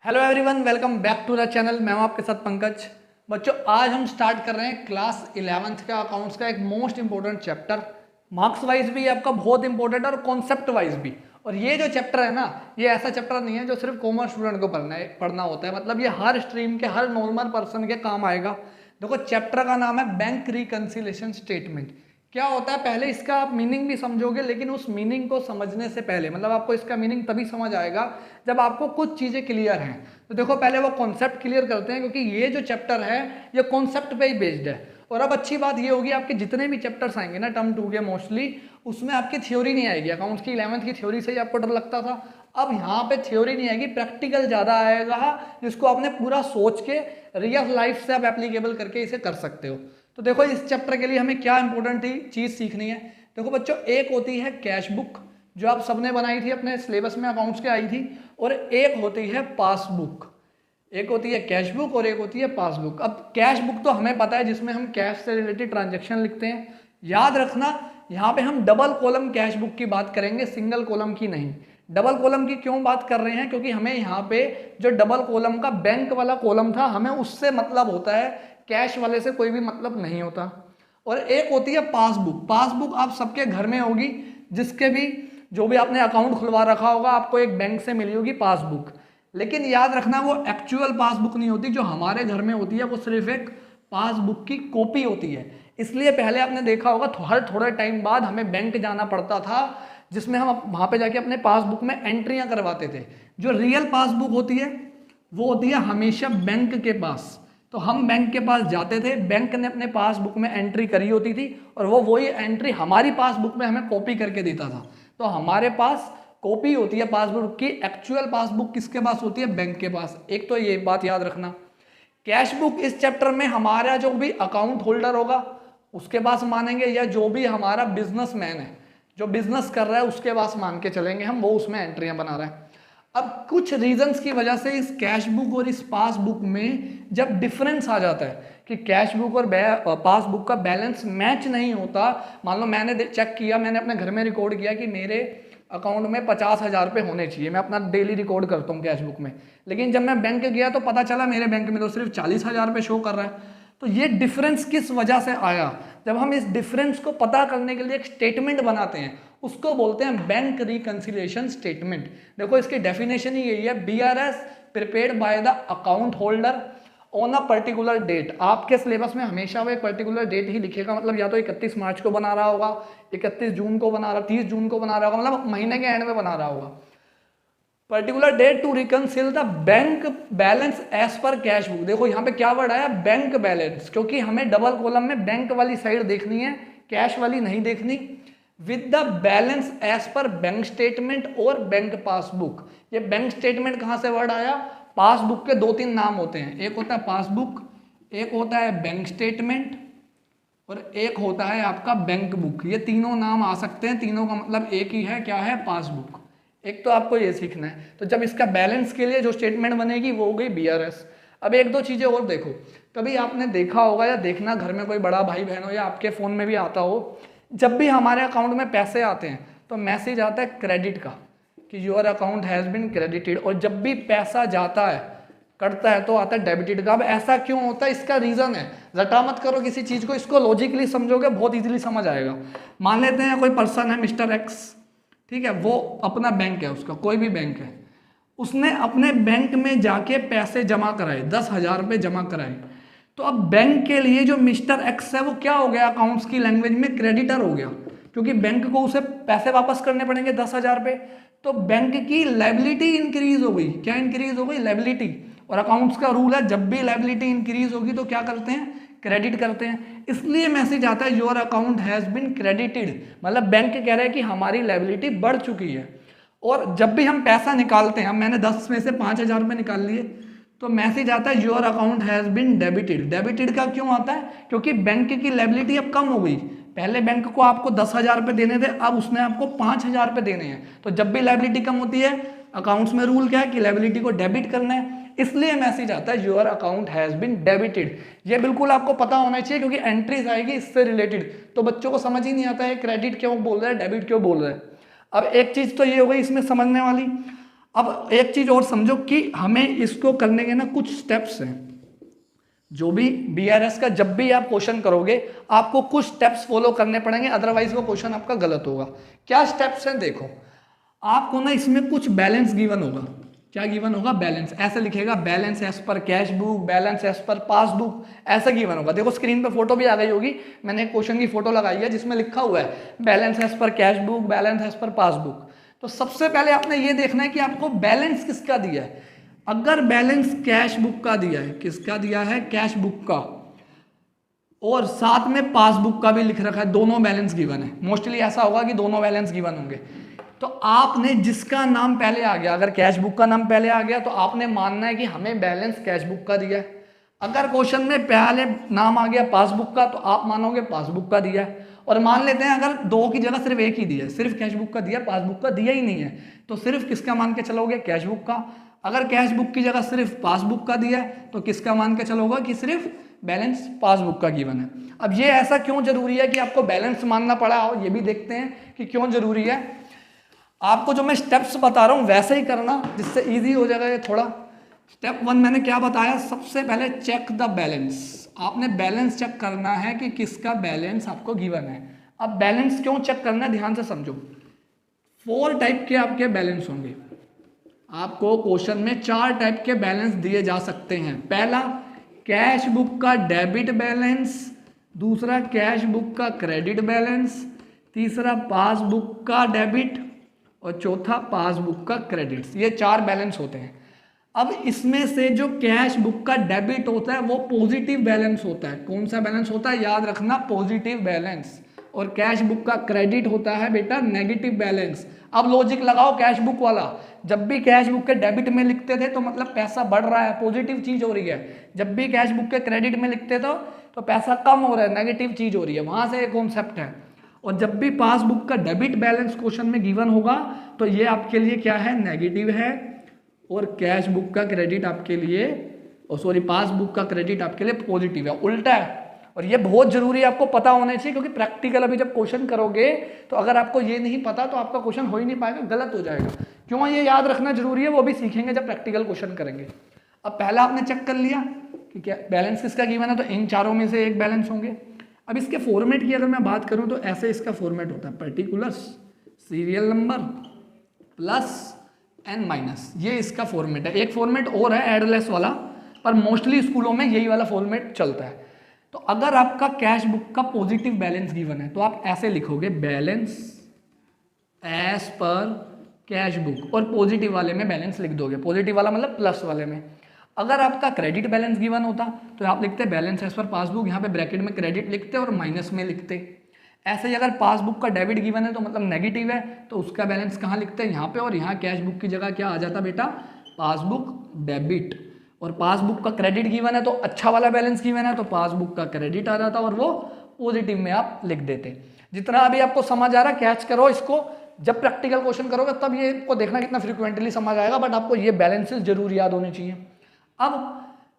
Hello everyone, welcome back to the channel. मैं हूं आपके साथ पंकज। बच्चों, आज हम स्टार्ट कर रहे हैं क्लास 11th का अकाउंट्स का एक most important chapter. Marks wise भी आपका बहुत इंपॉर्टेंट है और कॉन्सेप्ट वाइज भी। और ये जो चैप्टर है ना, ये ऐसा चैप्टर नहीं है जो सिर्फ कॉमर्स स्टूडेंट को पढ़ना होता है। मतलब ये हर स्ट्रीम के हर नॉर्मल पर्सन के काम आएगा। देखो, चैप्टर का नाम है बैंक रिकंसिलिएशन स्टेटमेंट। क्या होता है, पहले इसका आप मीनिंग भी समझोगे, लेकिन उस मीनिंग को समझने से पहले मतलब आपको इसका मीनिंग तभी समझ आएगा जब आपको कुछ चीज़ें क्लियर हैं। तो देखो, पहले वो कॉन्सेप्ट क्लियर करते हैं, क्योंकि ये जो चैप्टर है ये कॉन्सेप्ट पे ही बेस्ड है। और अब अच्छी बात ये होगी, आपके जितने भी चैप्टर्स आएंगे ना टर्म 2 के मोस्टली, उसमें आपकी थ्योरी नहीं आएगी। अकाउंट्स की 11th की थ्योरी से ही आपको डर लगता था। अब यहाँ पे थ्योरी नहीं आएगी, प्रैक्टिकल ज़्यादा आएगा, जिसको आपने पूरा सोच के रियल लाइफ से आप एप्लीकेबल करके इसे कर सकते हो। तो देखो, इस चैप्टर के लिए हमें क्या इंपॉर्टेंट चीज़ सीखनी है। देखो बच्चों, एक होती है कैश बुक, जो आप सबने बनाई थी, अपने सिलेबस में अकाउंट्स के आई थी। और एक होती है पासबुक। एक होती है कैश बुक और एक होती है पासबुक। अब कैश बुक तो हमें पता है, जिसमें हम कैश से रिलेटेड ट्रांजैक्शन लिखते हैं। याद रखना, यहाँ पे हम डबल कॉलम कैश बुक की बात करेंगे, सिंगल कॉलम की नहीं। डबल कॉलम की क्यों बात कर रहे हैं? क्योंकि हमें यहाँ पे जो डबल कॉलम का बैंक वाला कॉलम था, हमें उससे मतलब होता है, कैश वाले से कोई भी मतलब नहीं होता। और एक होती है पासबुक। पासबुक आप सबके घर में होगी, जिसके भी जो भी आपने अकाउंट खुलवा रखा होगा, आपको एक बैंक से मिली होगी पासबुक। लेकिन याद रखना, वो एक्चुअल पासबुक नहीं होती जो हमारे घर में होती है, वो सिर्फ एक पासबुक की कॉपी होती है। इसलिए पहले आपने देखा होगा, हर थोड़े टाइम बाद हमें बैंक जाना पड़ता था, जिसमें हम वहाँ पे जाके अपने पासबुक में एंट्रियां करवाते थे। जो रियल पासबुक होती है वो होती है हमेशा बैंक के पास। तो हम बैंक के पास जाते थे, बैंक ने अपने पासबुक में एंट्री करी होती थी, और वो वही एंट्री हमारी पासबुक में हमें कॉपी करके देता था। तो हमारे पास कॉपी होती है पासबुक की, एक्चुअल पासबुक किसके पास होती है? बैंक के पास। एक तो ये बात याद रखना। कैश बुक इस चैप्टर में हमारा जो भी अकाउंट होल्डर होगा उसके पास मानेंगे, या जो भी हमारा बिजनेसमैन है, जो बिजनेस कर रहा है, उसके पास मान के चलेंगे हम, वो उसमें एंट्रियां बना रहा है। अब कुछ रीजंस की वजह से इस कैश बुक और इस पासबुक में जब डिफरेंस आ जाता है कि कैश बुक और पासबुक का बैलेंस मैच नहीं होता। मान लो मैंने चेक किया, मैंने अपने घर में रिकॉर्ड किया कि मेरे अकाउंट में 50,000 रुपये होने चाहिए, मैं अपना डेली रिकॉर्ड करता हूँ कैश बुक में। लेकिन जब मैं बैंक गया तो पता चला मेरे बैंक में तो सिर्फ 40,000 रुपये शो कर रहा है। तो ये डिफरेंस किस वजह से आया? जब हम इस डिफरेंस को पता करने के लिए एक स्टेटमेंट बनाते हैं, उसको बोलते हैं बैंक रिकंसिलिएशन स्टेटमेंट। देखो, इसकी डेफिनेशन ही यही है, BRS prepared by the account holder on a particular date. आपके सिलेबस में हमेशा वो एक पर्टिकुलर डेट ही लिखेगा। मतलब या तो 31 मार्च को बना रहा होगा, 31 जून को बना रहा, 30 जून को बना रहा होगा, मतलब महीने के एंड में बना रहा होगा। Particular date to reconcile the bank balance as per cash book. देखो यहाँ पे क्या वर्ड आया? बैंक बैलेंस, क्योंकि हमें डबल कॉलम में बैंक वाली साइड देखनी है, कैश वाली नहीं देखनी। With the balance as per bank statement और बैंक पासबुक। ये बैंक स्टेटमेंट कहाँ से वर्ड आया? पासबुक के 2-3 नाम होते हैं, एक होता है पासबुक, एक होता है बैंक स्टेटमेंट, और एक होता है आपका बैंक बुक। ये तीनों नाम आ सकते हैं, तीनों का मतलब एक ही है, क्या है? पासबुक। एक तो आपको ये सीखना है। तो जब इसका बैलेंस के लिए जो स्टेटमेंट बनेगी वो हो गई बीआरएस। अब एक दो चीज़ें और देखो, कभी आपने देखा होगा या देखना, घर में कोई बड़ा भाई बहन हो या आपके फ़ोन में भी आता हो, जब भी हमारे अकाउंट में पैसे आते हैं तो मैसेज आता है क्रेडिट का कि your account has been credited. और जब भी पैसा जाता है, कटता है, तो आता है डेबिटेड का। अब ऐसा क्यों होता है? इसका रीज़न है, रटा मत करो किसी चीज़ को, इसको लॉजिकली समझोगे बहुत इजीली समझ आएगा। मान लेते हैं कोई पर्सन है, मिस्टर एक्स, ठीक है, वो अपना बैंक है, उसका कोई भी बैंक है, उसने अपने बैंक में जाके पैसे जमा कराए, 10,000 रुपये जमा कराए। तो अब बैंक के लिए जो मिस्टर एक्स है वो क्या हो गया? अकाउंट्स की लैंग्वेज में क्रेडिटर हो गया, क्योंकि बैंक को उसे पैसे वापस करने पड़ेंगे 10,000 रुपये। तो बैंक की लायबिलिटी इंक्रीज हो गई। क्या इंक्रीज हो गई? लायबिलिटी। और अकाउंट्स का रूल है, जब भी लायबिलिटी इंक्रीज होगी तो क्या करते हैं? क्रेडिट करते हैं। इसलिए मैसेज आता है your account has been credited, मतलब बैंक कह रहा है कि हमारी लायबिलिटी बढ़ चुकी है। और जब भी हम पैसा निकालते हैं, अब मैंने 10 में से 5,000 रुपये निकाल लिए, तो मैसेज आता है your account has been debited. Debited का क्यों आता है? क्योंकि बैंक की लायबिलिटी अब कम हो गई। पहले बैंक को आपको 10,000 रुपये देने थे, अब उसने आपको 5,000 रुपये देने हैं। तो जब भी लायबिलिटी कम होती है, अकाउंट्स में रूल क्या है कि लायबिलिटी को डेबिट करना है, इसलिए मैसेज आता है your account has been debited. ये बिल्कुल आपको पता होना चाहिए, क्योंकि एंट्रीज आएगी इससे रिलेटेड। तो बच्चों को समझ ही नहीं आता है क्रेडिट क्यों बोल रहा है, डेबिट क्यों बोल रहा है। अब एक चीज़ तो ये हो गई इसमें समझने वाली। अब एक चीज और समझो कि हमें इसको करने के ना कुछ स्टेप्स हैं। जो भी BRS का जब भी आप क्वेश्चन करोगे आपको कुछ स्टेप्स फॉलो करने पड़ेंगे, अदरवाइज वो क्वेश्चन आपका गलत होगा। क्या स्टेप्स हैं देखो, आपको ना इसमें कुछ बैलेंस गिवन होगा। क्या गिवन होगा? बैलेंस। ऐसे लिखेगा balance as per cash book, balance as per passbook, ऐसा गिवन होगा। देखो स्क्रीन पे फोटो भी आ गई होगी, मैंने क्वेश्चन की फोटो लगाई है जिसमें लिखा हुआ है balance as per cash book, balance as per passbook. तो सबसे पहले आपने ये देखना है कि आपको बैलेंस किसका दिया है। अगर बैलेंस कैश बुक का दिया है, किसका दिया है? कैश बुक का, और साथ में पासबुक का भी लिख रखा है, दोनों बैलेंस गिवन है। मोस्टली ऐसा होगा कि दोनों बैलेंस गिवन होंगे। तो आपने जिसका नाम पहले आ गया, अगर कैश बुक का नाम पहले आ गया तो आपने मानना है कि हमें बैलेंस कैश बुक का दिया है। अगर क्वेश्चन में पहले नाम आ गया पासबुक का तो आप मानोगे पासबुक का दिया है। और मान लेते हैं अगर दो की जगह सिर्फ एक ही दिया है, सिर्फ कैश बुक का दिया, पासबुक का दिया ही नहीं है, तो सिर्फ किसका मान के चलोगे? कैश बुक का। अगर कैश बुक की जगह सिर्फ पासबुक का दिया है तो किसका मान के चलोगे? कि सिर्फ बैलेंस पासबुक का गिवन है। अब ये ऐसा क्यों जरूरी है कि आपको बैलेंस मानना पड़ा हो, ये भी देखते हैं कि क्यों जरूरी है। आपको जो मैं स्टेप्स बता रहा हूं वैसे ही करना, जिससे इजी हो जाएगा ये थोड़ा। स्टेप 1 मैंने क्या बताया? सबसे पहले चेक द बैलेंस। आपने बैलेंस चेक करना है कि किसका बैलेंस आपको गिवन है। अब बैलेंस क्यों चेक करना है, ध्यान से समझो। 4 टाइप के आपके बैलेंस होंगे। आपको क्वेश्चन में 4 टाइप के बैलेंस दिए जा सकते हैं। पहला कैश बुक का डेबिट बैलेंस, दूसरा कैश बुक का क्रेडिट बैलेंस, तीसरा पासबुक का डेबिट और चौथा पासबुक का क्रेडिट। ये 4 बैलेंस होते हैं। अब इसमें से जो कैश बुक का डेबिट होता है वो पॉजिटिव बैलेंस होता है। कौन सा बैलेंस होता है? याद रखना, पॉजिटिव बैलेंस। और कैश बुक का क्रेडिट होता है बेटा नेगेटिव बैलेंस। अब लॉजिक लगाओ कैश बुक वाला, जब भी कैश बुक के डेबिट में लिखते थे तो मतलब पैसा बढ़ रहा है, पॉजिटिव चीज हो रही है। जब भी कैश बुक के क्रेडिट में लिखते थे तो पैसा कम हो रहा है, नेगेटिव चीज हो रही है। वहां से एक कॉन्सेप्ट है। और जब भी पासबुक का डेबिट बैलेंस क्वेश्चन में गिवन होगा तो ये आपके लिए क्या है? नेगेटिव है। और कैश बुक का क्रेडिट आपके लिए, सॉरी पासबुक का क्रेडिट आपके लिए पॉजिटिव है, उल्टा है। और ये बहुत जरूरी है, आपको पता होना चाहिए, क्योंकि प्रैक्टिकल अभी जब क्वेश्चन करोगे तो अगर आपको ये नहीं पता तो आपका क्वेश्चन हो ही नहीं पाएगा, गलत हो जाएगा। क्यों ये याद रखना जरूरी है, वो भी सीखेंगे जब प्रैक्टिकल क्वेश्चन करेंगे। अब पहला आपने चेक कर लिया कि क्या बैलेंस किसका गिवन है, तो इन चारों में से एक बैलेंस होंगे। अब इसके फॉर्मेट की अगर मैं बात करूं तो ऐसे इसका फॉर्मेट होता है, particulars, serial number plus and minus, ये इसका फॉर्मेट है। एक फॉर्मेट और है एडलेस वाला, पर मोस्टली स्कूलों में यही वाला फॉर्मेट चलता है। तो अगर आपका कैश बुक का पॉजिटिव बैलेंस गिवन है तो आप ऐसे लिखोगे balance as per cash book, और पॉजिटिव वाले में बैलेंस लिख दोगे। पॉजिटिव वाला मतलब प्लस वाले में। अगर आपका क्रेडिट बैलेंस गिवन होता तो आप लिखते बैलेंस एज पर पासबुक, यहाँ पे ब्रैकेट में क्रेडिट लिखते और माइनस में लिखते। ऐसे ही अगर पासबुक का डेबिट गिवन है तो मतलब नेगेटिव है तो उसका बैलेंस कहाँ लिखते हैं? यहाँ पे। और यहाँ कैश बुक की जगह क्या आ जाता बेटा? Passbook debit. और पासबुक का क्रेडिट गिवन है तो अच्छा वाला बैलेंस गिवन है तो पासबुक का क्रेडिट आ जाता और वो पॉजिटिव में आप लिख देते। जितना अभी आपको समझ आ रहा है कैच करो इसको, जब प्रैक्टिकल क्वेश्चन करोगे तब ये को देखना कितना फ्रिक्वेंटली समझ आएगा, बट आपको ये बैलेंसेस जरूर याद होने चाहिए। अब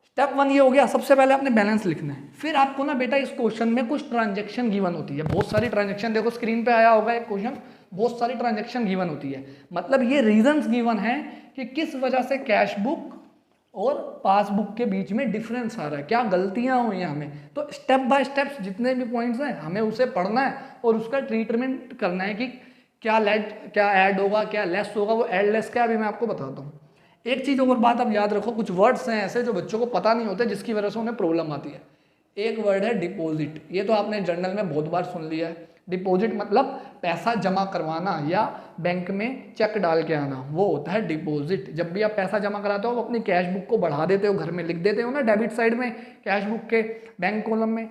स्टेप 1 ये हो गया, सबसे पहले आपने बैलेंस लिखना है। फिर आपको ना बेटा इस क्वेश्चन में कुछ ट्रांजैक्शन गिवन होती है, बहुत सारी ट्रांजैक्शन। देखो स्क्रीन पे आया होगा एक क्वेश्चन, बहुत सारी ट्रांजैक्शन गिवन होती है। मतलब ये रीजंस गिवन है कि किस वजह से कैश बुक और पासबुक के बीच में डिफरेंस आ रहा है, क्या गलतियां हुई हैं हमें। तो स्टेप बाय स्टेप जितने भी पॉइंट्स हैं हमें उसे पढ़ना है और उसका ट्रीटमेंट करना है कि क्या ऐड होगा, क्या लेस होगा। वो ऐड लेस क्या अभी मैं आपको बताता हूँ। एक चीज़ और बात आप याद रखो, कुछ वर्ड्स हैं ऐसे जो बच्चों को पता नहीं होते जिसकी वजह से उन्हें प्रॉब्लम आती है। एक वर्ड है डिपॉजिट, ये तो आपने जर्नल में बहुत बार सुन लिया है। डिपॉजिट मतलब पैसा जमा करवाना या बैंक में चेक डाल के आना, वो होता है डिपॉजिट। जब भी आप पैसा जमा कराते हो अपनी कैश बुक को बढ़ा देते हो, घर में लिख देते हो ना डेबिट साइड में कैश बुक के बैंक कॉलम में।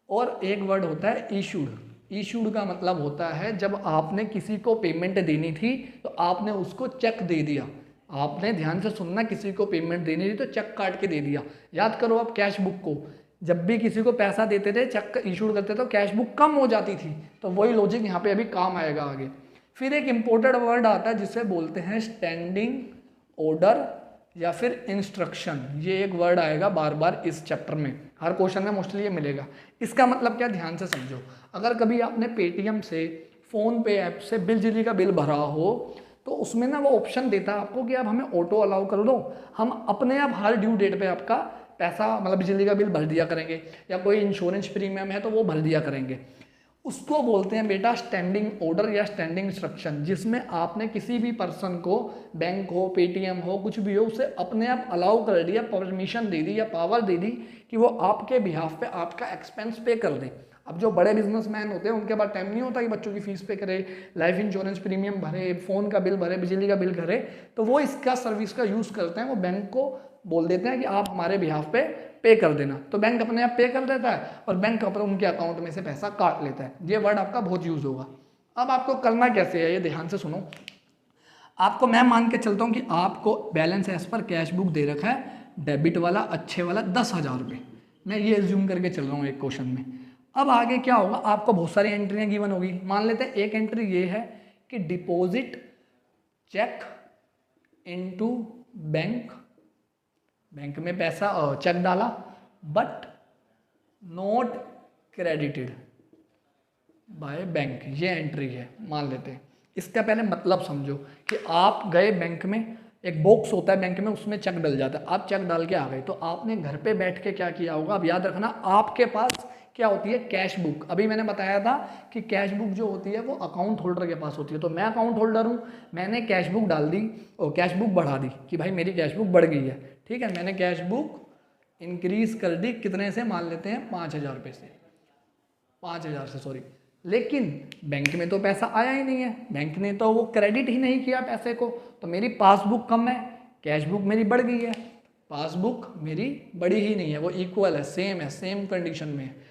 और एक वर्ड होता है इशूड। इशूड का मतलब होता है जब आपने किसी को पेमेंट देनी थी तो आपने उसको चेक दे दिया। आपने ध्यान से सुनना, किसी को पेमेंट देनी थी तो चेक काट के दे दिया। याद करो आप कैश बुक को, जब भी किसी को पैसा देते थे चेक इशू करते तो कैश बुक कम हो जाती थी। तो वही लॉजिक यहाँ पे अभी काम आएगा आगे। फिर एक इम्पोर्टेंट वर्ड आता है जिसे बोलते हैं स्टैंडिंग ऑर्डर या फिर इंस्ट्रक्शन। ये एक वर्ड आएगा बार बार इस चैप्टर में, हर क्वेश्चन में मोस्टली ये मिलेगा। इसका मतलब क्या, ध्यान से समझो। अगर कभी आपने पेटीएम से, फ़ोन पे ऐप से बिजली का बिल भरा हो तो उसमें ना वो ऑप्शन देता है आपको कि आप हमें ऑटो अलाउ कर दो, हम अपने आप हर ड्यू डेट पे आपका पैसा मतलब बिजली का बिल भर दिया करेंगे, या कोई इंश्योरेंस प्रीमियम है तो वो भर दिया करेंगे। उसको बोलते हैं बेटा स्टैंडिंग ऑर्डर या स्टैंडिंग इंस्ट्रक्शन, जिसमें आपने किसी भी पर्सन को, बैंक हो, पेटीएम हो, कुछ भी हो, उसे अपने आप अलाउ कर दिया, परमिशन दे दी या पावर दे दी कि वो आपके बिहाफ पे आपका एक्सपेंस पे कर दे। अब जो बड़े बिजनेसमैन होते हैं उनके पास टाइम नहीं होता कि बच्चों की फीस पे करे, लाइफ इंश्योरेंस प्रीमियम भरे, फ़ोन का बिल भरे, बिजली का बिल भरे, तो वो इसका सर्विस का यूज़ करते हैं। वो बैंक को बोल देते हैं कि आप हमारे बिहाफ पे कर देना, तो बैंक अपने आप पे कर देता है और बैंक अपने उनके अकाउंट में से पैसा काट लेता है। ये वर्ड आपका बहुत यूज़ होगा। अब आपको करना कैसे है ये ध्यान से सुनो। आपको मैं मान के चलता हूँ कि आपको balance as per cash book दे रखा है, डेबिट वाला अच्छे वाला 10,000 रुपये, मैं ये एज्यूम करके चल रहा हूँ एक क्वेश्चन में। अब आगे क्या होगा, आपको बहुत सारी एंट्रियाँ गिवन होगी। मान लेते हैं एक एंट्री ये है कि deposit cheque into bank, bank में पैसा चेक डाला but not credited by bank, ये एंट्री है मान लेते हैं। इसका पहले मतलब समझो कि आप गए बैंक में, एक बॉक्स होता है बैंक में, उसमें चेक डल जाता है, आप चेक डाल के आ गए, तो आपने घर पे बैठ के क्या किया होगा। अब याद रखना आपके पास क्या होती है, कैश बुक। अभी मैंने बताया था कि कैश बुक जो होती है वो अकाउंट होल्डर के पास होती है, तो मैं अकाउंट होल्डर हूँ, मैंने कैश बुक डाल दी और कैश बुक बढ़ा दी कि भाई मेरी कैश बुक बढ़ गई है, ठीक है। मैंने कैश बुक इंक्रीज कर दी कितने से, मान लेते हैं 5,000 रुपये से, 5,000 से सॉरी, लेकिन बैंक में तो पैसा आया ही नहीं है, बैंक ने तो वो क्रेडिट ही नहीं किया पैसे को, तो मेरी पासबुक कम है, कैश बुक मेरी बढ़ गई है, पासबुक मेरी बड़ी ही नहीं है, वो इक्वल है, सेम कंडीशन में है।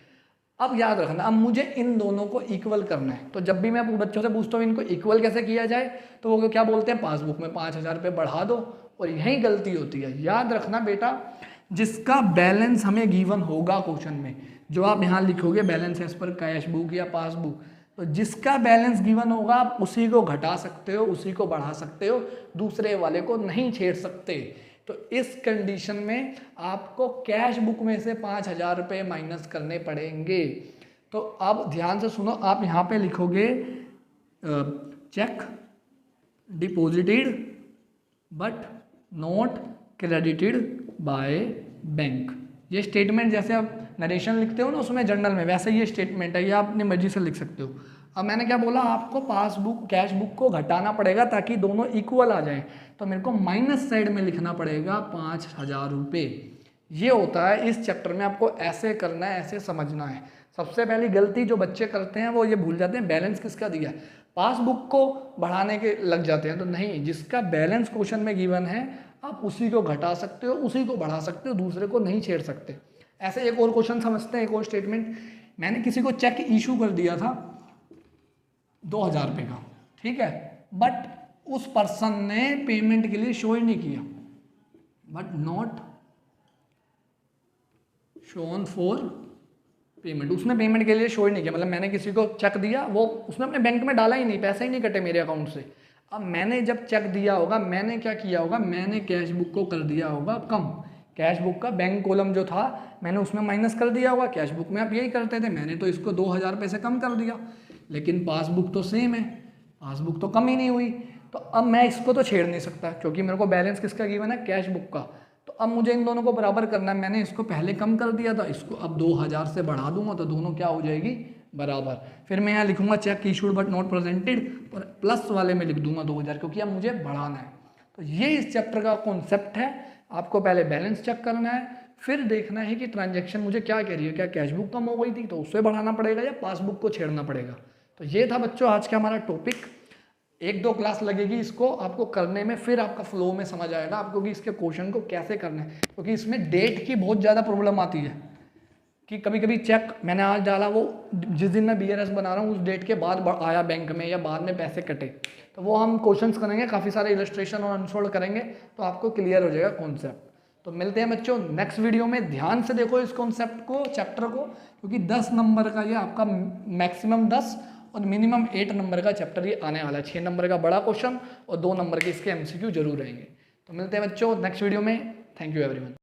अब याद रखना, अब मुझे इन दोनों को इक्वल करना है, तो जब भी मैं बच्चों से पूछता हूँ इनको इक्वल कैसे किया जाए, तो वो क्या बोलते हैं, पासबुक में 5,000 रुपये बढ़ा दो, और यही गलती होती है। याद रखना बेटा, जिसका बैलेंस हमें गिवन होगा क्वेश्चन में, जो आप यहाँ लिखोगे balance as per cash book या पासबुक, तो जिसका बैलेंस गिवन होगा आप उसी को घटा सकते हो, उसी को बढ़ा सकते हो, दूसरे वाले को नहीं छेड़ सकते। तो इस कंडीशन में आपको कैश बुक में से 5,000 रुपये माइनस करने पड़ेंगे। तो अब ध्यान से सुनो, आप यहाँ पे लिखोगे check deposited but not credited by bank. ये स्टेटमेंट जैसे आप नरेशन लिखते हो ना उसमें जर्नल में, वैसे ये स्टेटमेंट है, ये आप अपनी मर्जी से लिख सकते हो। अब मैंने क्या बोला, आपको पासबुक कैश बुक को घटाना पड़ेगा ताकि दोनों इक्वल आ जाएं, तो मेरे को माइनस साइड में लिखना पड़ेगा 5,000 रुपये। ये होता है इस चैप्टर में, आपको ऐसे करना है, ऐसे समझना है। सबसे पहली गलती जो बच्चे करते हैं वो ये भूल जाते हैं बैलेंस किसका दिया है, पासबुक को बढ़ाने के लग जाते हैं। तो नहीं, जिसका बैलेंस क्वेश्चन में गिवन है आप उसी को घटा सकते हो, उसी को बढ़ा सकते हो, दूसरे को नहीं छेड़ सकते। ऐसे एक और क्वेश्चन समझते हैं, एक और स्टेटमेंट। मैंने किसी को चेक इशू कर दिया था 2,000 रुपये का, ठीक है, बट उस पर्सन ने पेमेंट के लिए शो ही नहीं किया, but not shown for payment, उसने पेमेंट के लिए शो ही नहीं किया, मतलब मैंने किसी को चेक दिया, वो उसने अपने बैंक में डाला ही नहीं, पैसे ही नहीं कटे मेरे अकाउंट से। अब मैंने जब चेक दिया होगा, मैंने क्या किया होगा, मैंने कैश बुक को कर दिया होगा कम, कैश बुक का बैंक कॉलम जो था मैंने उसमें माइनस कर दिया होगा। कैश बुक में आप यही करते थे, मैंने तो इसको 2,000 रुपये से कम कर दिया, लेकिन पासबुक तो सेम है, पासबुक तो कम ही नहीं हुई। तो अब मैं इसको तो छेड़ नहीं सकता क्योंकि मेरे को बैलेंस किसका गिवन है, कैश बुक का। तो अब मुझे इन दोनों को बराबर करना है, मैंने इसको पहले कम कर दिया था, इसको अब 2,000 से बढ़ा दूंगा तो दोनों क्या हो जाएगी, बराबर। फिर मैं यहाँ लिखूंगा check issued but not presented, और प्लस वाले में लिख दूंगा 2,000 क्योंकि अब मुझे बढ़ाना है। तो ये इस चैप्टर का कॉन्सेप्ट है। आपको पहले बैलेंस चेक करना है, फिर देखना है कि ट्रांजैक्शन मुझे क्या कह रही है, क्या कैश बुक कम हो गई थी तो उससे बढ़ाना पड़ेगा या पासबुक को छेड़ना पड़ेगा। तो ये था बच्चों आज का हमारा टॉपिक। 1-2 क्लास लगेगी इसको आपको करने में, फिर आपका फ्लो में समझ आएगा आपको कि इसके क्वेश्चन को कैसे करना है, क्योंकि इसमें डेट की बहुत ज़्यादा प्रॉब्लम आती है कि कभी कभी चेक मैंने आज डाला, वो जिस दिन मैं BRS बना रहा हूँ उस डेट के बाद आया बैंक में या बाद में पैसे कटे, तो वो हम क्वेश्चंस करेंगे, काफ़ी सारे इलस्ट्रेशन और अनसोल्ड करेंगे तो आपको क्लियर हो जाएगा कॉन्सेप्ट। तो मिलते हैं बच्चों नेक्स्ट वीडियो में। ध्यान से देखो इस कॉन्सेप्ट को, चैप्टर को, क्योंकि 10 नंबर का ये आपका मैक्सिमम 10 और मिनिमम 8 नंबर का चैप्टर ये आने वाला है। 6 नंबर का बड़ा क्वेश्चन और 2 नंबर के इसके MCQ जरूर रहेंगे। तो मिलते हैं बच्चों नेक्स्ट वीडियो में। Thank you everyone.